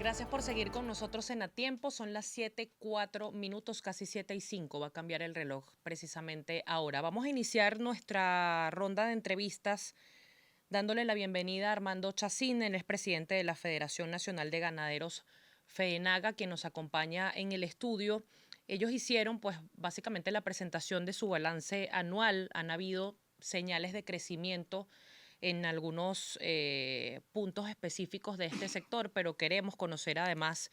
Gracias por seguir con nosotros en A Tiempo. Son las 7:04, casi 7:05. Va a cambiar el reloj precisamente ahora. Vamos a iniciar nuestra ronda de entrevistas dándole la bienvenida a Armando Chacín, él es presidente de la Federación Nacional de Ganaderos FENAGA, quien nos acompaña en el estudio. Ellos hicieron pues básicamente la presentación de su balance anual. Han habido señales de crecimiento en algunos puntos específicos de este sector, pero queremos conocer además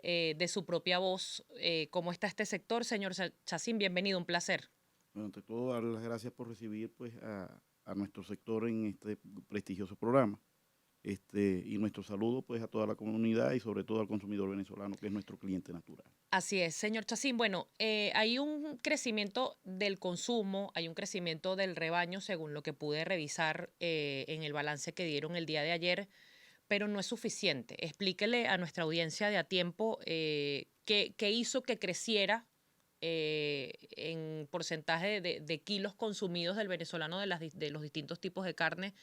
de su propia voz cómo está este sector. Señor Chacín, bienvenido, un placer. Bueno, ante todo, darle las gracias por recibir pues, a nuestro sector en este prestigioso programa. Y nuestro saludo pues, a toda la comunidad y sobre todo al consumidor venezolano, que es nuestro cliente natural. Así es, señor Chacín. Bueno, hay un crecimiento del consumo, hay un crecimiento del rebaño, según lo que pude revisar en el balance que dieron el día de ayer, pero no es suficiente. Explíquele a nuestra audiencia de A Tiempo qué hizo que creciera en porcentaje de kilos consumidos del venezolano de los distintos tipos de carne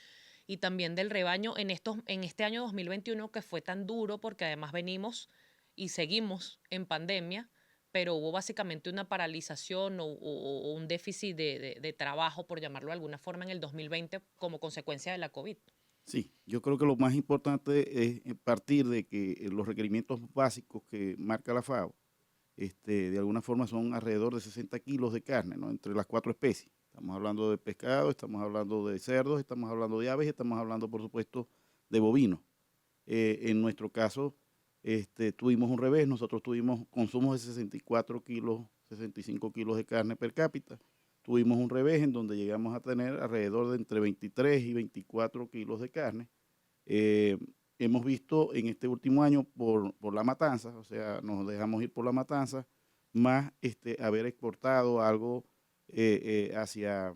y también del rebaño en este año 2021 que fue tan duro porque además venimos y seguimos en pandemia, pero hubo básicamente una paralización o un déficit de trabajo, por llamarlo de alguna forma, en el 2020 como consecuencia de la COVID. Sí, yo creo que lo más importante es partir de que los requerimientos básicos que marca la FAO, de alguna forma son alrededor de 60 kilos de carne, ¿no? Entre las 4 especies. Estamos hablando de pescado, estamos hablando de cerdos, estamos hablando de aves, estamos hablando, por supuesto, de bovinos. En nuestro caso, tuvimos un revés, nosotros tuvimos consumos de 64 kilos, 65 kilos de carne per cápita. Tuvimos un revés en donde llegamos a tener alrededor de entre 23 y 24 kilos de carne. Hemos visto en este último año por la matanza, o sea, nos dejamos ir por la matanza, más haber exportado algo hacia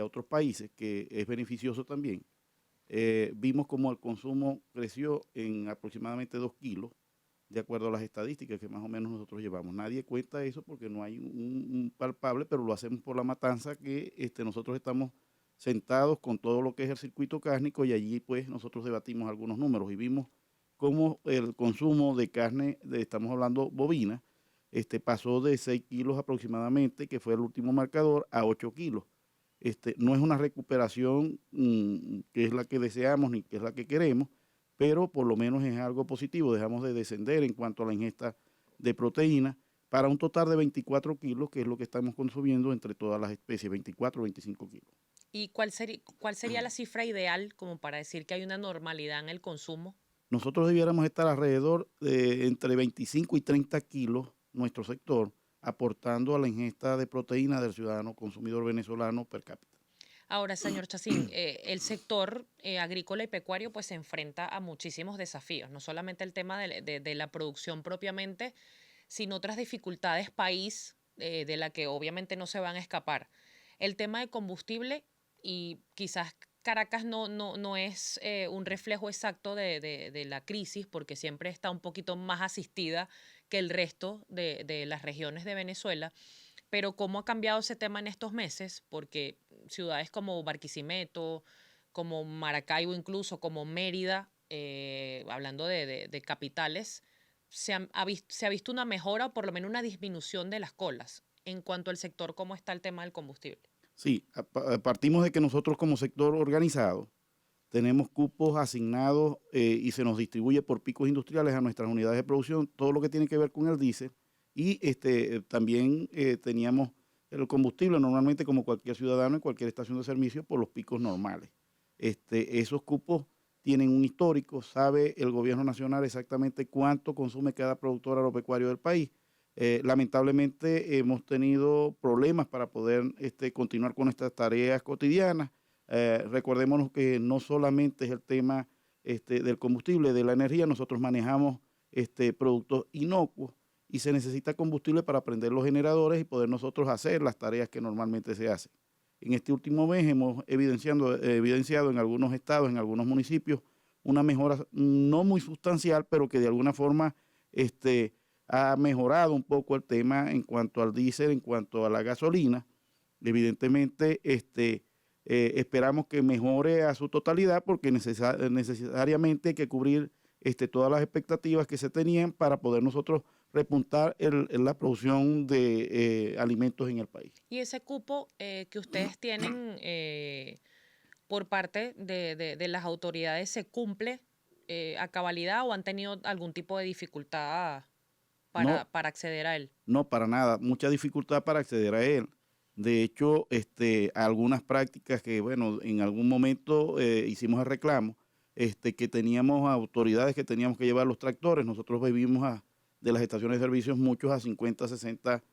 otros países, que es beneficioso también. Vimos como el consumo creció en aproximadamente 2 kilos, de acuerdo a las estadísticas que más o menos nosotros llevamos. Nadie cuenta eso porque no hay un palpable, pero lo hacemos por la matanza que nosotros estamos sentados con todo lo que es el circuito cárnico y allí pues nosotros debatimos algunos números y vimos cómo el consumo de carne, estamos hablando bovina, pasó de 6 kilos aproximadamente, que fue el último marcador, a 8 kilos. No es una recuperación que es la que deseamos ni que es la que queremos, pero por lo menos es algo positivo. Dejamos de descender en cuanto a la ingesta de proteína para un total de 24 kilos, que es lo que estamos consumiendo entre todas las especies, 24 o 25 kilos. ¿Y cuál sería la cifra ideal como para decir que hay una normalidad en el consumo? Nosotros debiéramos estar alrededor de entre 25 y 30 kilos, nuestro sector, aportando a la ingesta de proteína del ciudadano consumidor venezolano per cápita. Ahora, señor Chacín, el sector agrícola y pecuario pues se enfrenta a muchísimos desafíos, no solamente el tema de la producción propiamente, sino otras dificultades país de la que obviamente no se van a escapar. El tema de combustible y quizás Caracas no es un reflejo exacto de la crisis porque siempre está un poquito más asistida que el resto de las regiones de Venezuela. Pero ¿cómo ha cambiado ese tema en estos meses? Porque ciudades como Barquisimeto, como Maracaibo incluso, como Mérida, hablando de capitales, se ha visto una mejora o por lo menos una disminución de las colas. En cuanto al sector, ¿cómo está el tema del combustible? Sí, partimos de que nosotros como sector organizado tenemos cupos asignados y se nos distribuye por picos industriales a nuestras unidades de producción, todo lo que tiene que ver con el diésel. Y también teníamos el combustible normalmente como cualquier ciudadano en cualquier estación de servicio por los picos normales. Esos cupos tienen un histórico, sabe el gobierno nacional exactamente cuánto consume cada productor agropecuario del país. Lamentablemente hemos tenido problemas para poder continuar con estas tareas cotidianas. Recordémonos que no solamente es el tema del combustible, de la energía, nosotros manejamos productos inocuos y se necesita combustible para prender los generadores y poder nosotros hacer las tareas que normalmente se hacen. En este último mes hemos evidenciado en algunos estados, en algunos municipios, una mejora no muy sustancial, pero que de alguna forma ha mejorado un poco el tema en cuanto al diésel, en cuanto a la gasolina. Evidentemente, esperamos que mejore a su totalidad porque necesariamente hay que cubrir todas las expectativas que se tenían para poder nosotros repuntar en la producción de alimentos en el país. Y ese cupo que ustedes tienen por parte de las autoridades, ¿se cumple a cabalidad o han tenido algún tipo de dificultad No, para acceder a él? no, para nada, mucha dificultad para acceder a él. De hecho, algunas prácticas que, bueno, en algún momento hicimos el reclamo, que teníamos autoridades que teníamos que llevar los tractores. Nosotros vivimos de las estaciones de servicios, muchos a 50, 60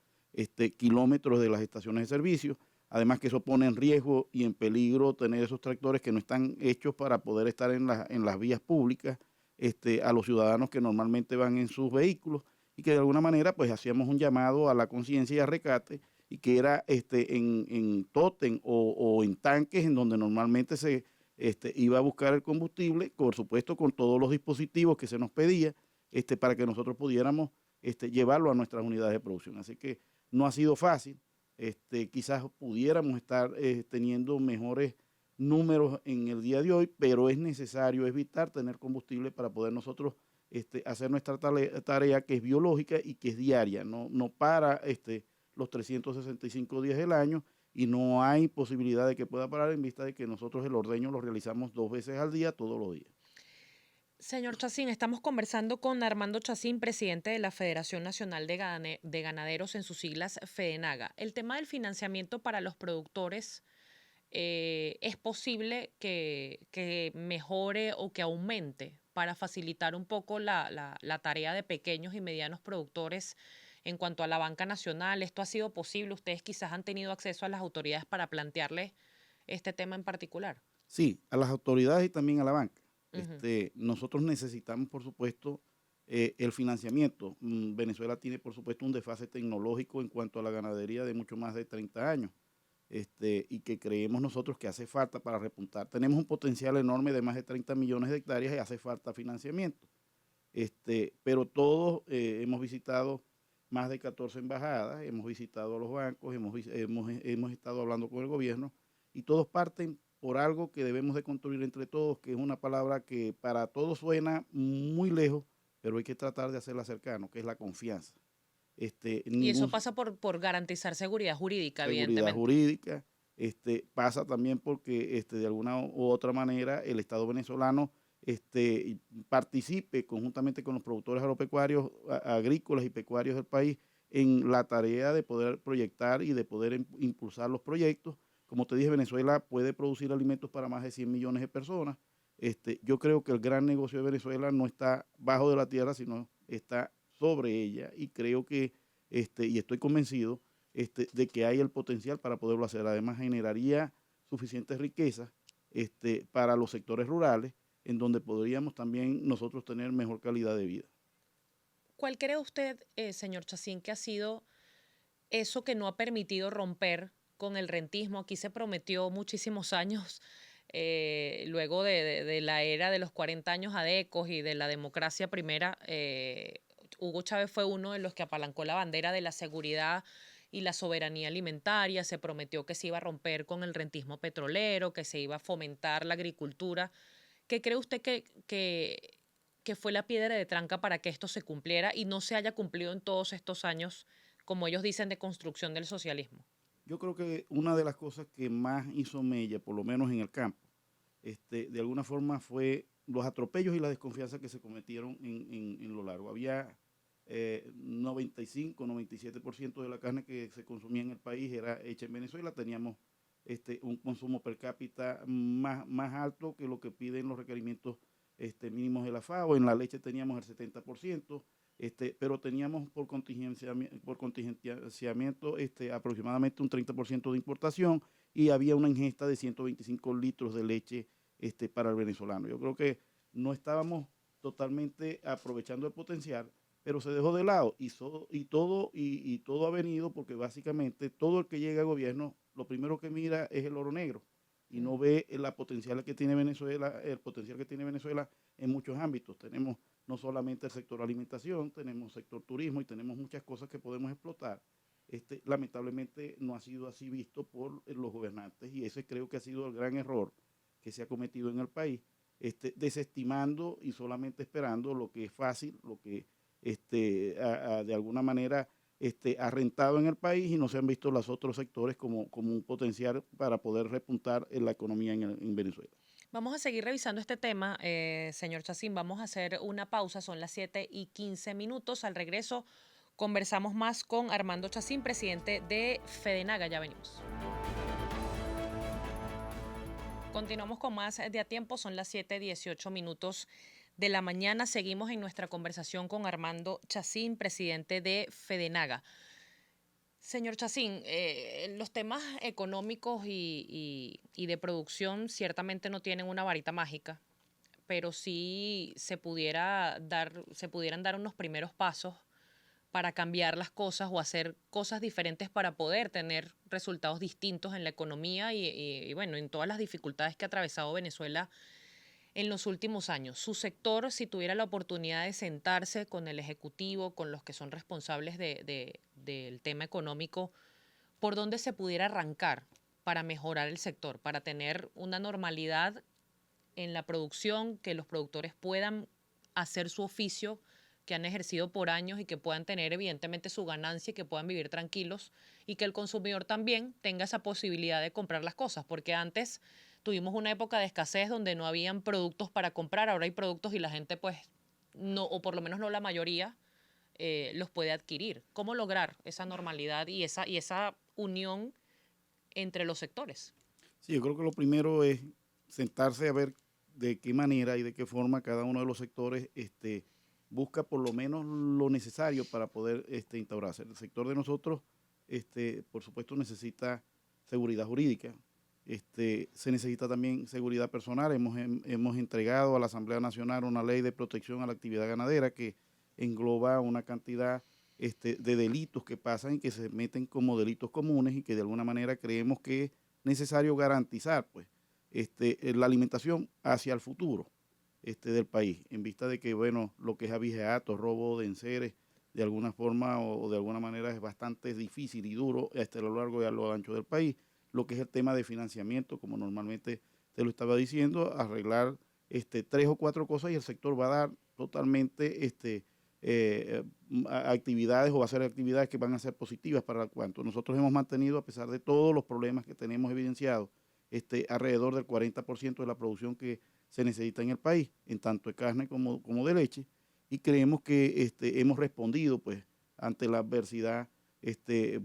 kilómetros de las estaciones de servicio. Además que eso pone en riesgo y en peligro tener esos tractores que no están hechos para poder estar en las vías públicas, a los ciudadanos que normalmente van en sus vehículos, y que de alguna manera pues hacíamos un llamado a la conciencia y a rescate, y que era en tótem o en tanques en donde normalmente se iba a buscar el combustible, por supuesto con todos los dispositivos que se nos pedía, para que nosotros pudiéramos llevarlo a nuestras unidades de producción. Así que no ha sido fácil, quizás pudiéramos estar teniendo mejores números en el día de hoy, pero es necesario evitar tener combustible para poder nosotros hacer nuestra tarea, que es biológica y que es diaria, no para los 365 días del año, y no hay posibilidad de que pueda parar en vista de que nosotros el ordeño lo realizamos 2 veces al día, todos los días. Señor Chacín, estamos conversando con Armando Chacín, presidente de la Federación Nacional de Ganaderos, en sus siglas FEDENAGA. El tema del financiamiento para los productores, ¿es posible que mejore o que aumente para facilitar un poco la tarea de pequeños y medianos productores en cuanto a la banca nacional? ¿Esto ha sido posible? ¿Ustedes quizás han tenido acceso a las autoridades para plantearles este tema en particular? Sí, a las autoridades y también a la banca. Ujú. Nosotros necesitamos, por supuesto, el financiamiento. Venezuela tiene, por supuesto, un desfase tecnológico en cuanto a la ganadería de mucho más de 30 años, y que creemos nosotros que hace falta para repuntar. Tenemos un potencial enorme de más de 30 millones de hectáreas y hace falta financiamiento. Pero todos hemos visitado más de 14 embajadas, hemos visitado a los bancos, hemos estado hablando con el gobierno, y todos parten por algo que debemos de construir entre todos, que es una palabra que para todos suena muy lejos, pero hay que tratar de hacerla cercano, que es la confianza. Y eso Ningún pasa por garantizar seguridad jurídica, seguridad evidentemente. jurídica, pasa también porque de alguna u otra manera el Estado venezolano participe conjuntamente con los productores agropecuarios, agrícolas y pecuarios del país, en la tarea de poder proyectar y de poder impulsar los proyectos. Como te dije, Venezuela puede producir alimentos para más de 100 millones de personas. Yo creo que el gran negocio de Venezuela no está bajo de la tierra, sino está sobre ella, y creo que, y estoy convencido, de que hay el potencial para poderlo hacer. Además, generaría suficientes riquezas para los sectores rurales, en donde podríamos también nosotros tener mejor calidad de vida. ¿Cuál cree usted, señor Chacín, que ha sido eso que no ha permitido romper con el rentismo? Aquí se prometió muchísimos años, luego de la era de los 40 años adecos y de la democracia primera. Hugo Chávez fue uno de los que apalancó la bandera de la seguridad y la soberanía alimentaria. Se prometió que se iba a romper con el rentismo petrolero, que se iba a fomentar la agricultura. ¿Qué cree usted que fue la piedra de tranca para que esto se cumpliera y no se haya cumplido en todos estos años, como ellos dicen, de construcción del socialismo? Yo creo que una de las cosas que más hizo mella, por lo menos en el campo, de alguna forma fue los atropellos y la desconfianza que se cometieron en lo largo. Había 95, 97% de la carne que se consumía en el país era hecha en Venezuela. Teníamos un consumo per cápita más alto que lo que piden los requerimientos mínimos de la FAO. En la leche teníamos el 70%, pero teníamos por contingenciamiento aproximadamente un 30% de importación, y había una ingesta de 125 litros de leche para el venezolano. Yo creo que no estábamos totalmente aprovechando el potencial, pero se dejó de lado, y todo ha venido porque básicamente todo el que llega al gobierno lo primero que mira es el oro negro, y no ve la potencial que tiene Venezuela, el potencial que tiene Venezuela en muchos ámbitos. Tenemos no solamente el sector alimentación, tenemos sector turismo y tenemos muchas cosas que podemos explotar. Lamentablemente no ha sido así visto por los gobernantes, y ese creo que ha sido el gran error que se ha cometido en el país, desestimando y solamente esperando lo que es fácil, lo que de alguna manera ha rentado en el país y no se han visto los otros sectores como un potencial para poder repuntar en la economía en Venezuela. Vamos a seguir revisando este tema, señor Chacín. Vamos a hacer una pausa, son las 7:15. Al regreso conversamos más con Armando Chacín, presidente de Fedenaga. Ya venimos. Continuamos con más de A Tiempo, son las 7:18 de la mañana. Seguimos en nuestra conversación con Armando Chacín, presidente de Fedenaga. Señor Chacín, los temas económicos y de producción ciertamente no tienen una varita mágica, pero sí se pudieran dar unos primeros pasos para cambiar las cosas o hacer cosas diferentes para poder tener resultados distintos en la economía y bueno, en todas las dificultades que ha atravesado Venezuela en los últimos años. Su sector, si tuviera la oportunidad de sentarse con el Ejecutivo, con los que son responsables del tema económico, ¿por dónde se pudiera arrancar para mejorar el sector, para tener una normalidad en la producción, que los productores puedan hacer su oficio que han ejercido por años y que puedan tener evidentemente su ganancia y que puedan vivir tranquilos y que el consumidor también tenga esa posibilidad de comprar las cosas? Porque antes tuvimos una época de escasez donde no habían productos para comprar, ahora hay productos y la gente pues no, o por lo menos no la mayoría, los puede adquirir. ¿Cómo lograr esa normalidad y esa unión entre los sectores? Sí, yo creo que lo primero es sentarse a ver de qué manera y de qué forma cada uno de los sectores busca por lo menos lo necesario para poder instaurarse. El sector de nosotros, por supuesto, necesita seguridad jurídica, se necesita también seguridad personal. Hemos entregado a la Asamblea Nacional una ley de protección a la actividad ganadera que engloba una cantidad de delitos que pasan y que se meten como delitos comunes y que de alguna manera creemos que es necesario garantizar pues, la alimentación hacia el futuro del país, en vista de que, bueno, lo que es abigeato, robo de enseres, de alguna forma o de alguna manera es bastante difícil y duro a lo largo y a lo ancho del país. Lo que es el tema de financiamiento, como normalmente te lo estaba diciendo, arreglar 3 o 4 cosas y el sector va a dar totalmente actividades o va a hacer actividades que van a ser positivas para cuanto. Nosotros hemos mantenido, a pesar de todos los problemas que tenemos evidenciados, alrededor del 40% de la producción que se necesita en el país, en tanto de carne como de leche, y creemos que hemos respondido pues ante la adversidad,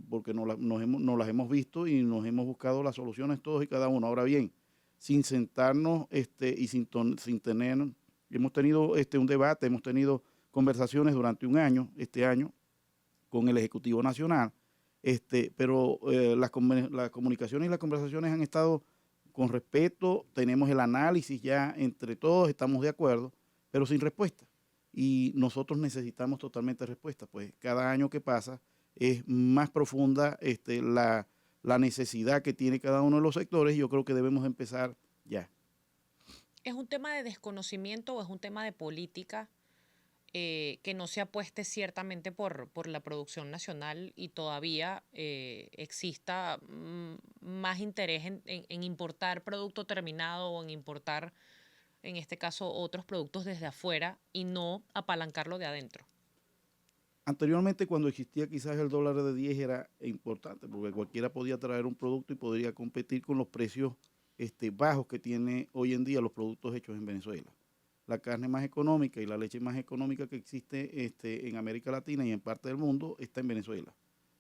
porque nos las hemos visto y nos hemos buscado las soluciones todos y cada uno. Ahora bien, sin sentarnos y sin tener, hemos tenido un debate, hemos tenido conversaciones durante un año, este año, con el Ejecutivo Nacional, pero las comunicaciones y las conversaciones han estado con respeto, tenemos el análisis ya entre todos, estamos de acuerdo, pero sin respuesta. Y nosotros necesitamos totalmente respuesta, pues cada año que pasa es más profunda la necesidad que tiene cada uno de los sectores y yo creo que debemos empezar ya. ¿Es un tema de desconocimiento o es un tema de política que no se apueste ciertamente por la producción nacional y todavía exista más interés en importar producto terminado o en importar, en este caso, otros productos desde afuera y no apalancarlo de adentro? Anteriormente, cuando existía quizás el dólar de 10 era importante, porque cualquiera podía traer un producto y podría competir con los precios bajos que tiene hoy en día los productos hechos en Venezuela. La carne más económica y la leche más económica que existe en América Latina y en parte del mundo está en Venezuela.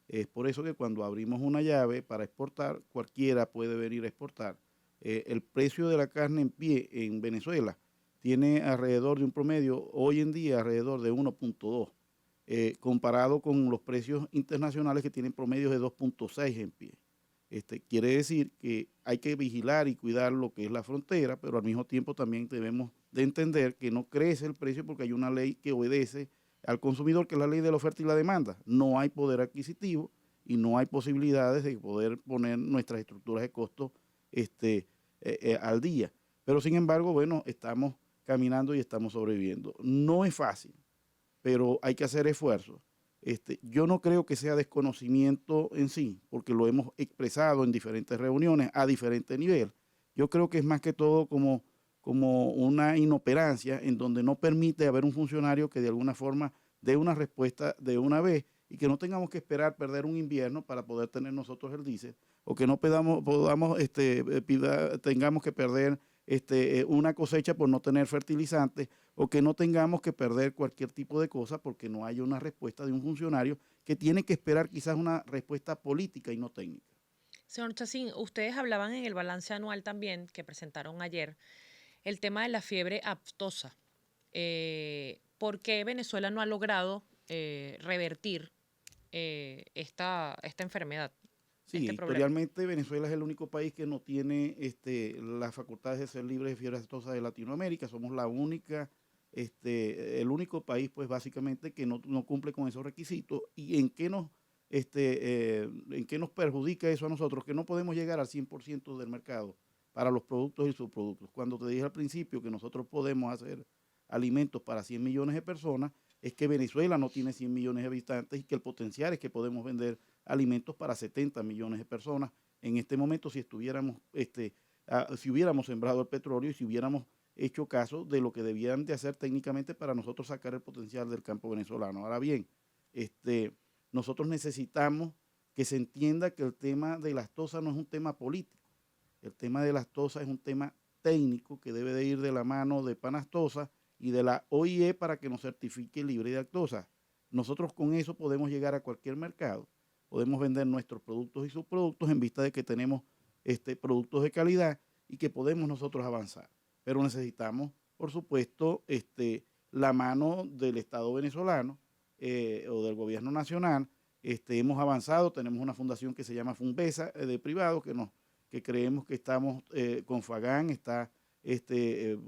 Es por eso que cuando abrimos una llave para exportar, cualquiera puede venir a exportar. El precio de la carne en pie en Venezuela tiene alrededor de un promedio, hoy en día alrededor de 1.2, comparado con los precios internacionales que tienen promedios de 2.6 en pie. Quiere decir que hay que vigilar y cuidar lo que es la frontera, pero al mismo tiempo también debemos de entender que no crece el precio porque hay una ley que obedece al consumidor, que es la ley de la oferta y la demanda. No hay poder adquisitivo y no hay posibilidades de poder poner nuestras estructuras de costo al día. Pero sin embargo, bueno, estamos caminando y estamos sobreviviendo. No es fácil, pero hay que hacer esfuerzos. Yo no creo que sea desconocimiento en sí, porque lo hemos expresado en diferentes reuniones a diferente nivel. Yo creo que es más que todo como como una inoperancia en donde no permite haber un funcionario que de alguna forma dé una respuesta de una vez y que no tengamos que esperar perder un invierno para poder tener nosotros el diésel, o que no tengamos que perder una cosecha por no tener fertilizantes, o que no tengamos que perder cualquier tipo de cosa porque no haya una respuesta de un funcionario que tiene que esperar quizás una respuesta política y no técnica. Señor Chacín, ustedes hablaban en el balance anual también que presentaron ayer el tema de la fiebre aftosa. ¿Por qué Venezuela no ha logrado revertir esta enfermedad, Sí, este problema? historialmente Venezuela es el único país que no tiene las facultades de ser libre de fiebre aftosa de Latinoamérica. Somos el único país, pues básicamente, que no cumple con esos requisitos. ¿Y en qué nos perjudica eso a nosotros? Que no podemos llegar al 100% del mercado para los productos y subproductos. Cuando te dije al principio que nosotros podemos hacer alimentos para 100 millones de personas, es que Venezuela no tiene 100 millones de habitantes y que el potencial es que podemos vender alimentos para 70 millones de personas en este momento si si hubiéramos sembrado el petróleo y si hubiéramos hecho caso de lo que debían de hacer técnicamente para nosotros sacar el potencial del campo venezolano. Ahora bien, nosotros necesitamos que se entienda que el tema de las tosas no es un tema político. El tema de las tosas es un tema técnico que debe de ir de la mano de Panastosa y de la OIE para que nos certifique libre de lactosa. Nosotros con eso podemos llegar a cualquier mercado, podemos vender nuestros productos y subproductos en vista de que tenemos productos de calidad y que podemos nosotros avanzar. Pero necesitamos, por supuesto, la mano del Estado venezolano o del gobierno nacional. Hemos avanzado, tenemos una fundación que se llama Funbesa de privado que creemos que estamos con Fagán, está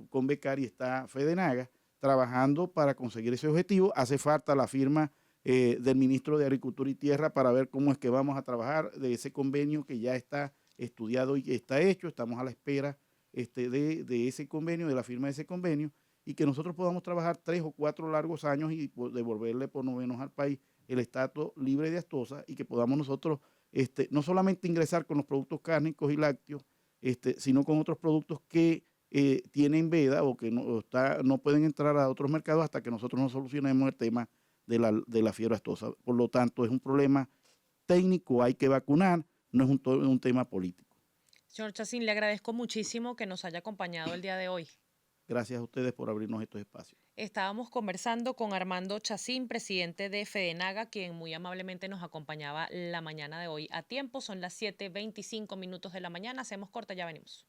con Becari, está Fedenaga, trabajando para conseguir ese objetivo. Hace falta la firma del ministro de Agricultura y Tierra para ver cómo es que vamos a trabajar de ese convenio que ya está estudiado y está hecho. Estamos a la espera de ese convenio, de la firma de ese convenio, y que nosotros podamos trabajar 3 o 4 largos años y devolverle por lo menos al país el estatus libre de aftosa y que podamos nosotros no solamente ingresar con los productos cárnicos y lácteos, sino con otros productos que tienen veda o que no pueden entrar a otros mercados hasta que nosotros no solucionemos el tema de la fiebre aftosa. Por lo tanto, es un problema técnico, hay que vacunar, no es un tema político. Señor Chacín, le agradezco muchísimo que nos haya acompañado el día de hoy. Gracias a ustedes por abrirnos estos espacios. Estábamos conversando con Armando Chacín, presidente de Fedenaga, quien muy amablemente nos acompañaba la mañana de hoy a tiempo. Son las 7:25 de la mañana. Hacemos corta, ya venimos.